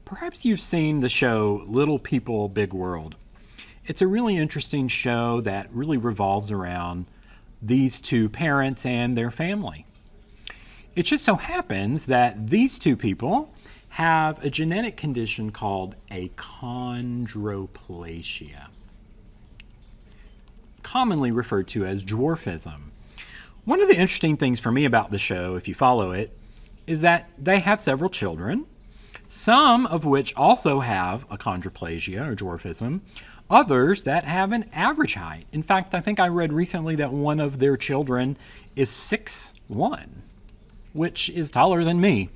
Perhaps you've seen the show Little People, Big World. It's a really interesting show that really revolves around these two parents and their family. It just so happens that these two people have a genetic condition called achondroplasia, commonly referred to as dwarfism. One of the interesting things for me about the show, if you follow it, is that they have several children, some of which also have achondroplasia or dwarfism, others that have an average height. In fact, I think I read recently that one of their children is 6'1", which is taller than me.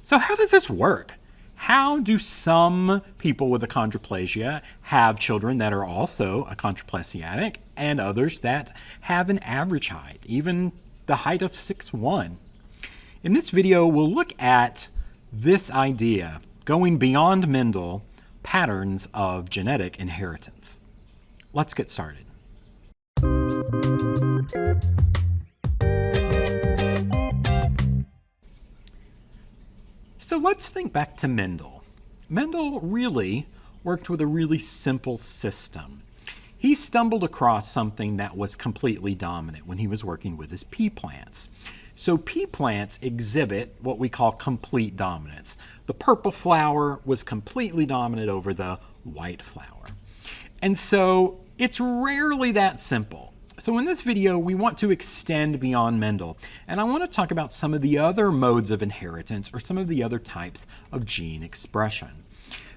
So how does this work? How do some people with achondroplasia have children that are also achondroplasiatic and others that have an average height, even the height of 6'1"? In this video, we'll look at this idea, going beyond Mendel, patterns of genetic inheritance. Let's get started. So let's think back to Mendel. Mendel really worked with a really simple system. He stumbled across something that was completely dominant when he was working with his pea plants. So pea plants exhibit what we call complete dominance. The purple flower was completely dominant over the white flower. And so it's rarely that simple. So in this video, we want to extend beyond Mendel, and I want to talk about some of the other modes of inheritance or some of the other types of gene expression.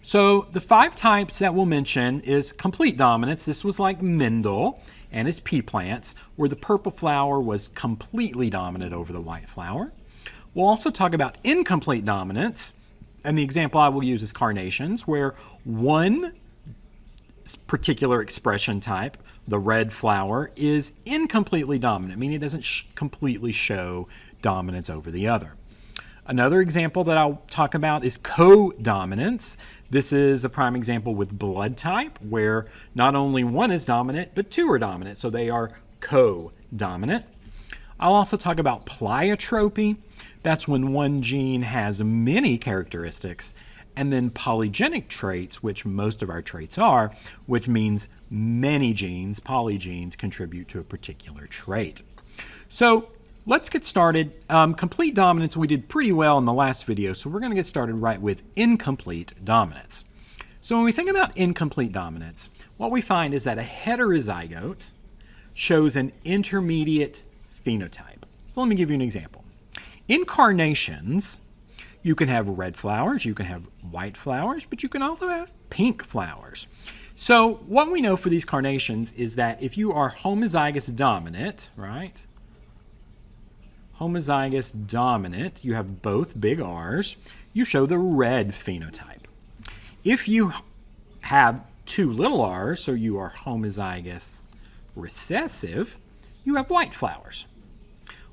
So the 5 types that we'll mention is complete dominance. This was like Mendel and his pea plants, where the purple flower was completely dominant over the white flower. We'll also talk about incomplete dominance, and the example I will use is carnations, where one particular expression type, the red flower, is incompletely dominant, meaning it doesn't completely show dominance over the other. Another example that I'll talk about is co-dominance. This is a prime example with blood type, where not only one is dominant, but 2 are dominant, so they are co-dominant. I'll also talk about pleiotropy. That's when one gene has many characteristics, and then polygenic traits, which most of our traits are, which means many genes, polygenes, contribute to a particular trait. So let's get started. Complete dominance we did pretty well in the last video, so we're going to get started right with incomplete dominance. So when we think about incomplete dominance, what we find is that a heterozygote shows an intermediate phenotype. So let me give you an example. In carnations, you can have red flowers, you can have white flowers, but you can also have pink flowers. So what we know for these carnations is that if you are homozygous dominant, right? Homozygous dominant, you have both big R's, you show the red phenotype. If you have 2 little r's, so you are homozygous recessive, you have white flowers.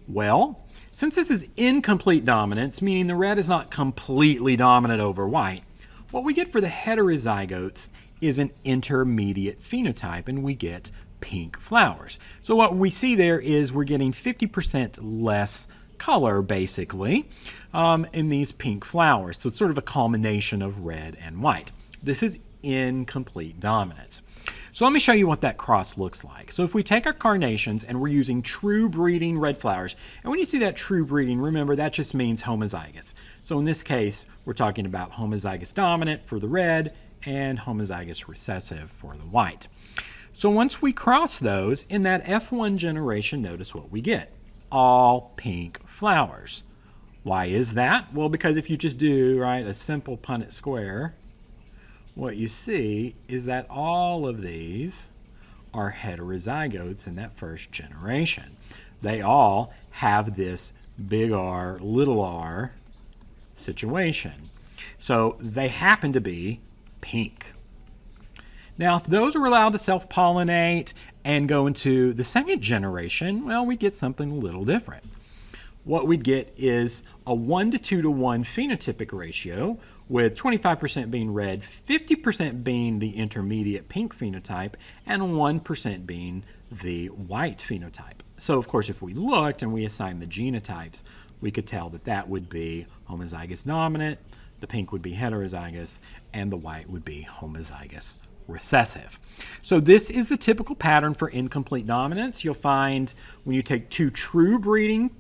Well, since this is incomplete dominance, meaning the red is not completely dominant over white, what we get for the heterozygotes is an intermediate phenotype, and we get pink flowers. So what we see there is we're getting 50% less color, basically, in these pink flowers. So it's sort of a culmination of red and white. This is incomplete dominance. So let me show you what that cross looks like. So if we take our carnations and we're using true breeding red flowers, and when you see that true breeding, remember that just means homozygous. So in this case, we're talking about homozygous dominant for the red and homozygous recessive for the white. So once we cross those, in that F1 generation, notice what we get. All pink flowers. Why is that? Well, because if you just do, right, a simple Punnett square, what you see is that all of these are heterozygotes in that first generation. They all have this big R, little r situation. So they happen to be pink. Now, if those are allowed to self-pollinate and go into the second generation, well, we get something a little different. What we get is a 1 to 2 to 1 phenotypic ratio, with 25% being red, 50% being the intermediate pink phenotype, and 1% being the white phenotype. So, of course, if we looked and we assigned the genotypes, we could tell that that would be homozygous dominant, the pink would be heterozygous, and the white would be homozygous recessive. So this is the typical pattern for incomplete dominance. You'll find when you take two true breeding,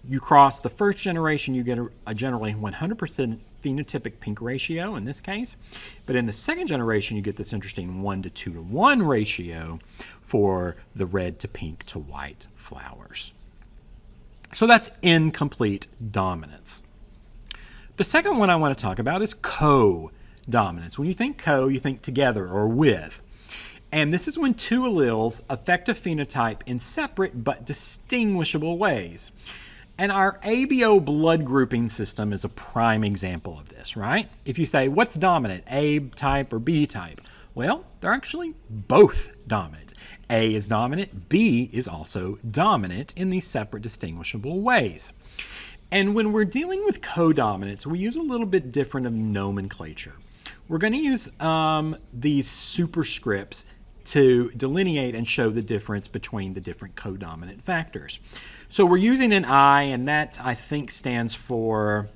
you cross the first generation, you get a generally 100% phenotypic pink ratio in this case. But in the second generation, you get this interesting 1 to 2 to 1 ratio for the red to pink to white flowers. So that's incomplete dominance. The second one I want to talk about is co-dominance. When you think co, you think together or with. And this is when two alleles affect a phenotype in separate but distinguishable ways. And our ABO blood grouping system is a prime example of this, right? If you say, what's dominant, A type or B type? Well, they're actually both dominant. A is dominant, B is also dominant in these separate distinguishable ways. And when we're dealing with codominance, we use a little bit different of nomenclature. We're going to use these superscripts to delineate and show the difference between the different codominant factors. So we're using an I, and that I think stands for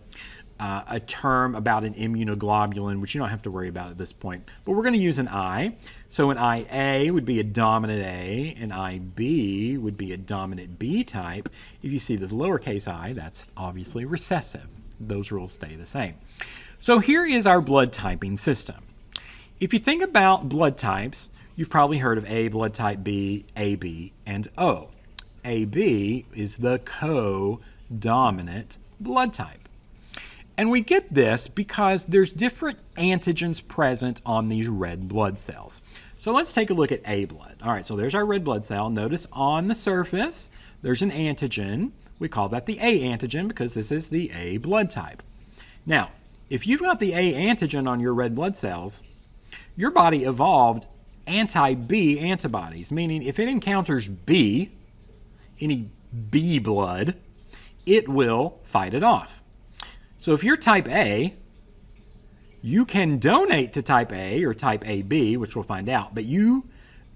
a term about an immunoglobulin, which you don't have to worry about at this point. But we're going to use an I. So an IA would be a dominant A, an IB would be a dominant B type. If you see the lowercase I, that's obviously recessive. Those rules stay the same. So here is our blood typing system. If you think about blood types, you've probably heard of A blood type B, AB, and O. AB is the co-dominant blood type. And we get this because there's different antigens present on these red blood cells. So let's take a look at A blood. All right, so there's our red blood cell. Notice on the surface, there's an antigen. We call that the A antigen because this is the A blood type. Now, if you've got the A antigen on your red blood cells, your body evolved anti-B antibodies, meaning if it encounters B, any B blood, it will fight it off. So if you're type A, you can donate to type A or type AB, which we'll find out, but you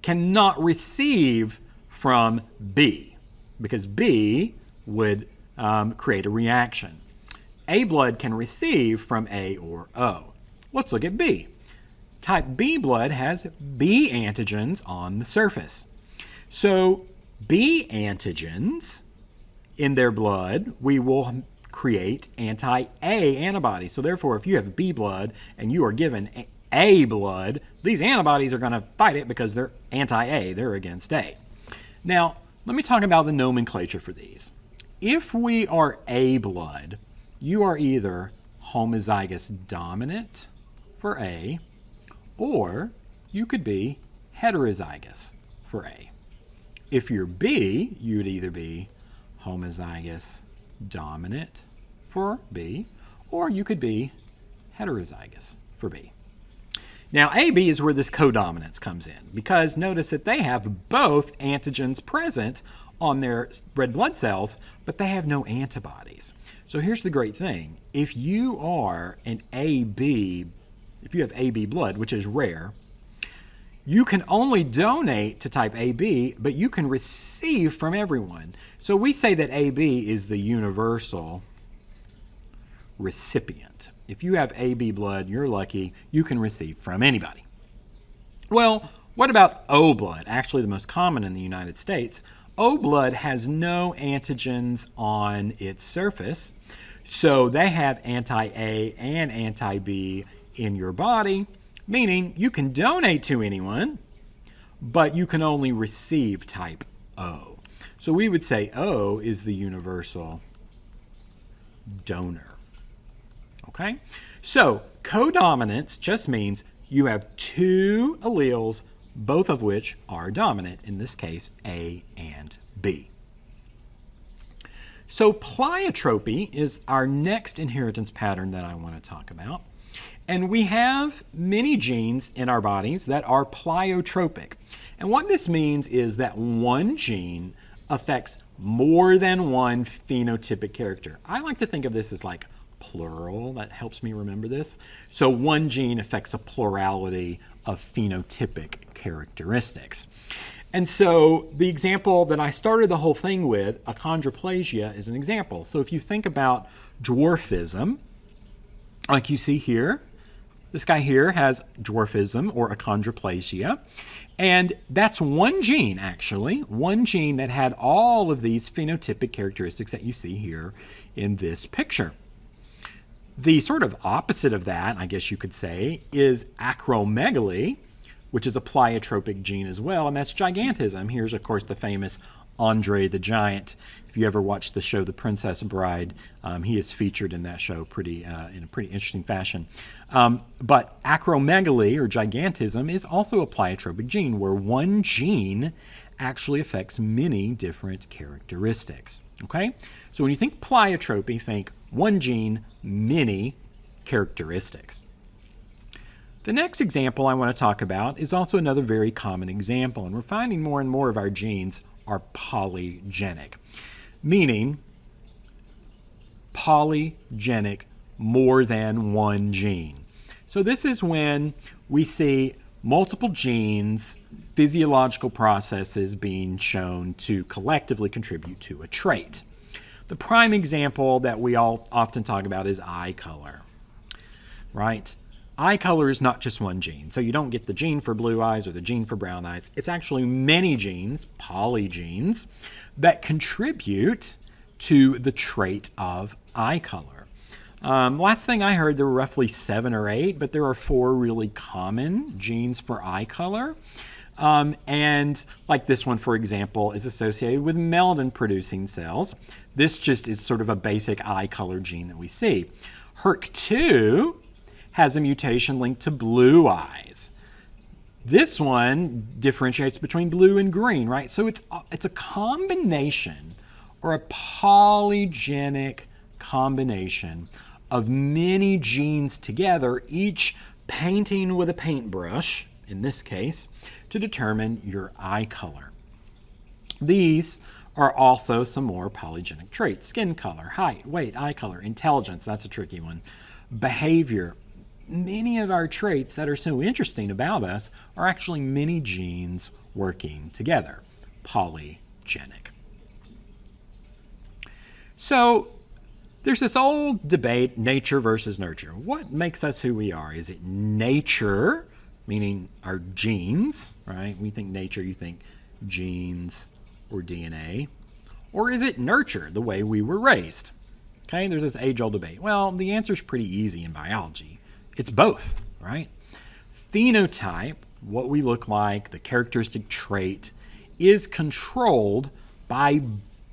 cannot receive from B because B would create a reaction. A blood can receive from A or O. Let's look at B. Type B blood has B antigens on the surface. So B antigens in their blood, we will create anti-A antibodies. So therefore, if you have B blood and you are given A blood, these antibodies are going to fight it because they're anti-A, they're against A. Now, let me talk about the nomenclature for these. If we are A blood, you are either homozygous dominant for A, or you could be heterozygous for A. If you're B, you'd either be homozygous dominant for B, or you could be heterozygous for B. Now, AB is where this codominance comes in, because notice that they have both antigens present on their red blood cells, but they have no antibodies. So here's the great thing. If you are an AB, if you have AB blood, which is rare, you can only donate to type AB, but you can receive from everyone. So we say that AB is the universal recipient. If you have AB blood, you're lucky, you can receive from anybody. Well, what about O blood? Actually, the most common in the United States. O blood has no antigens on its surface, so they have anti-A and anti-B in your body, meaning you can donate to anyone, but you can only receive type O. So we would say O is the universal donor. Okay? So codominance just means you have two alleles, both of which are dominant, in this case, A and B. So pleiotropy is our next inheritance pattern that I want to talk about. And we have many genes in our bodies that are pleiotropic. And what this means is that one gene affects more than one phenotypic character. I like to think of this as like plural. That helps me remember this. So one gene affects a plurality of phenotypic characteristics. And so the example that I started the whole thing with, achondroplasia, is an example. So if you think about dwarfism, Like you see here, this guy here has dwarfism or achondroplasia. And that's one gene, actually, one gene that had all of these phenotypic characteristics that you see here in this picture. The sort of opposite of that, I guess you could say, is acromegaly, which is a pleiotropic gene as well, and that's gigantism. Here's, of course, the famous Andre the Giant. If you ever watched the show The Princess Bride, he is featured in that show in a pretty interesting fashion. But acromegaly, or gigantism, is also a pleiotropic gene, where one gene actually affects many different characteristics. Okay? So when you think pleiotropy, think one gene, many characteristics. The next example I want to talk about is also another very common example, and we're finding more and more of our genes are polygenic, meaning polygenic, more than one gene. So this is when we see multiple genes, physiological processes being shown to collectively contribute to a trait. The prime example that we all often talk about is eye color, right? Eye color is not just one gene. So you don't get the gene for blue eyes or the gene for brown eyes. It's actually many genes, polygenes, that contribute to the trait of eye color. Last thing I heard, there were roughly 7 or 8, but there are 4 really common genes for eye color. And like this one, for example, is associated with melanin-producing cells. This just is sort of a basic eye color gene that we see. HERK2 has a mutation linked to blue eyes. This one differentiates between blue and green, right? So it's a combination, or a polygenic combination of many genes together, each painting with a paintbrush, in this case, to determine your eye color. These are also some more polygenic traits: skin color, height, weight, eye color, intelligence, that's a tricky one, behavior. Many of our traits that are so interesting about us are actually many genes working together, polygenic. So there's this old debate, nature versus nurture. What makes us who we are? Is it nature, meaning our genes, right? We think nature, you think genes or DNA. Or is it nurture, the way we were raised? Okay, there's this age-old debate. Well, the answer is pretty easy in biology. It's both, right? Phenotype, what we look like, the characteristic trait, is controlled by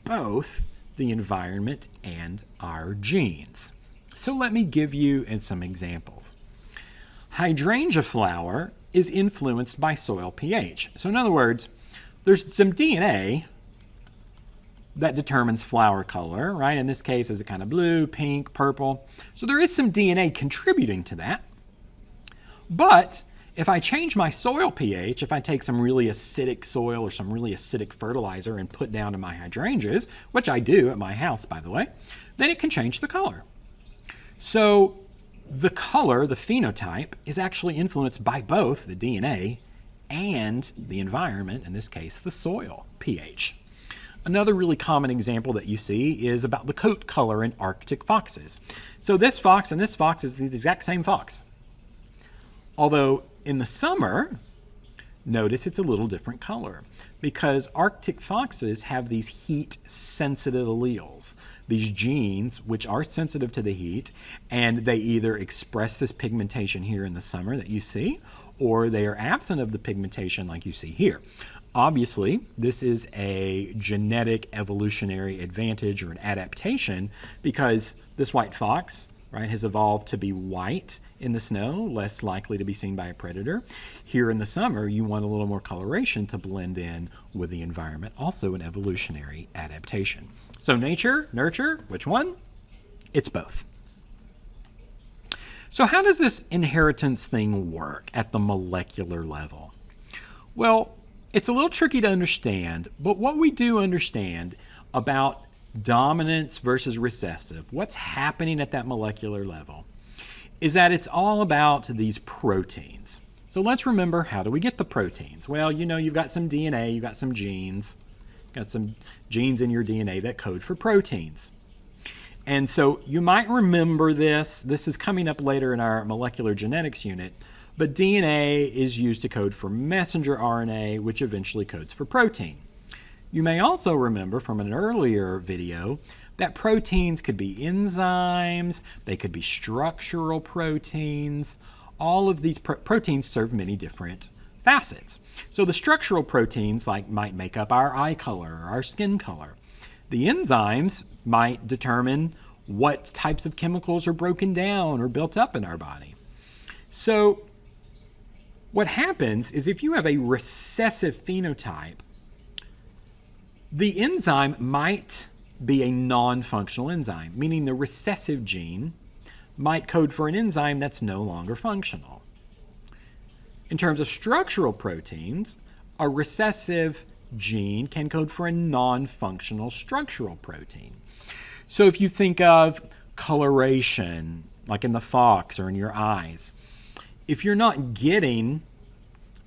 both the environment and our genes. So let me give you some examples. Hydrangea flower is influenced by soil pH. So in other words, there's some DNA that determines flower color, right? In this case, is it kind of blue, pink, purple? So there is some DNA contributing to that. But if I change my soil pH, if I take some really acidic soil or some really acidic fertilizer and put down in my hydrangeas, which I do at my house, by the way, then it can change the color. So the color, the phenotype, is actually influenced by both the DNA and the environment, in this case, the soil pH. Another really common example that you see is about the coat color in Arctic foxes. So this fox and this fox is the exact same fox. Although in the summer, notice it's a little different color because Arctic foxes have these heat-sensitive alleles, these genes which are sensitive to the heat, and they either express this pigmentation here in the summer that you see, or they are absent of the pigmentation like you see here. Obviously, this is a genetic evolutionary advantage or an adaptation because this white fox, right, has evolved to be white in the snow, less likely to be seen by a predator. Here in the summer, you want a little more coloration to blend in with the environment, also an evolutionary adaptation. So nature, nurture, which one? It's both. So how does this inheritance thing work at the molecular level? Well, it's a little tricky to understand, but what we do understand about dominance versus recessive, what's happening at that molecular level, is that it's all about these proteins. So let's remember, how do we get the proteins? Well, you know, you've got some DNA, you've got some genes in your DNA that code for proteins. And so you might remember this. This is coming up later in our molecular genetics unit. But DNA is used to code for messenger RNA, which eventually codes for protein. You may also remember from an earlier video that proteins could be enzymes, they could be structural proteins. All of these proteins serve many different facets. So the structural proteins might make up our eye color or our skin color. The enzymes might determine what types of chemicals are broken down or built up in our body. So what happens is if you have a recessive phenotype, the enzyme might be a non-functional enzyme, meaning the recessive gene might code for an enzyme that's no longer functional. In terms of structural proteins, a recessive gene can code for a non-functional structural protein. So if you think of coloration, like in the fox or in your eyes, if you're not getting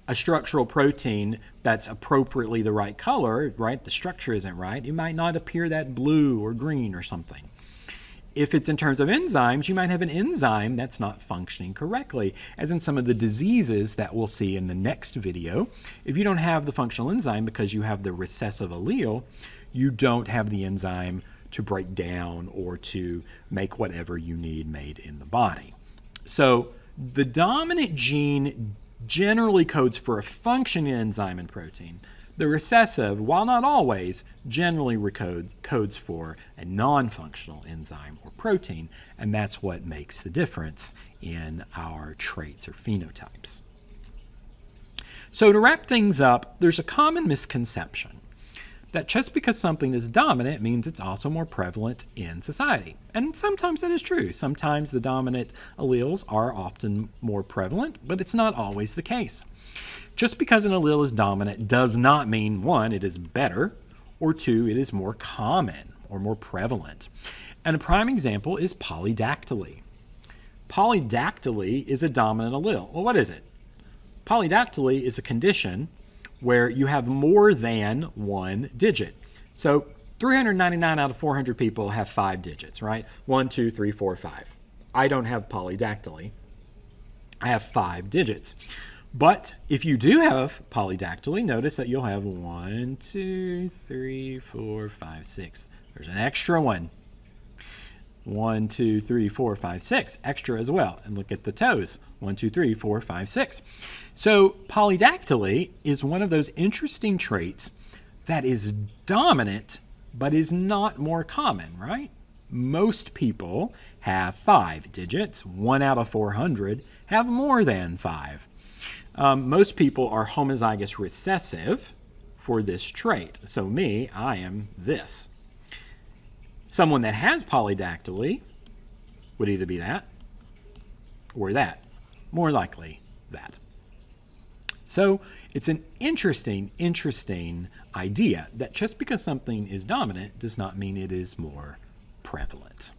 a structural protein that's appropriately the right color, right, the structure isn't right, it might not appear that blue or green or something. If it's in terms of enzymes, you might have an enzyme that's not functioning correctly, as in some of the diseases that we'll see in the next video. If you don't have the functional enzyme because you have the recessive allele, you don't have the enzyme to break down or to make whatever you need made in the body. So the dominant gene generally codes for a functioning enzyme and protein. The recessive, while not always, generally codes for a non-functional enzyme or protein, and that's what makes the difference in our traits or phenotypes. So to wrap things up, there's a common misconception that just because something is dominant means it's also more prevalent in society. And sometimes that is true. Sometimes the dominant alleles are often more prevalent, but it's not always the case. Just because an allele is dominant does not mean, one, it is better, or two, it is more common or more prevalent. And a prime example is polydactyly. Polydactyly is a dominant allele. Well, what is it? Polydactyly is a condition where you have more than one digit. So 399 out of 400 people have 5 digits, right? 1, 2, 3, 4, 5. I don't have polydactyly. I have 5 digits. But if you do have polydactyly, notice that you'll have 1, 2, 3, 4, 5, 6. There's an extra one. 1, 2, 3, 4, 5, 6. Extra as well. And look at the toes. 1, 2, 3, 4, 5, 6. So polydactyly is one of those interesting traits that is dominant, but is not more common, right? Most people have 5 digits. 1 out of 400 have more than 5. Most people are homozygous recessive for this trait. So me, I am this. Someone that has polydactyly would either be that or that. More likely that. So it's an interesting idea that just because something is dominant does not mean it is more prevalent.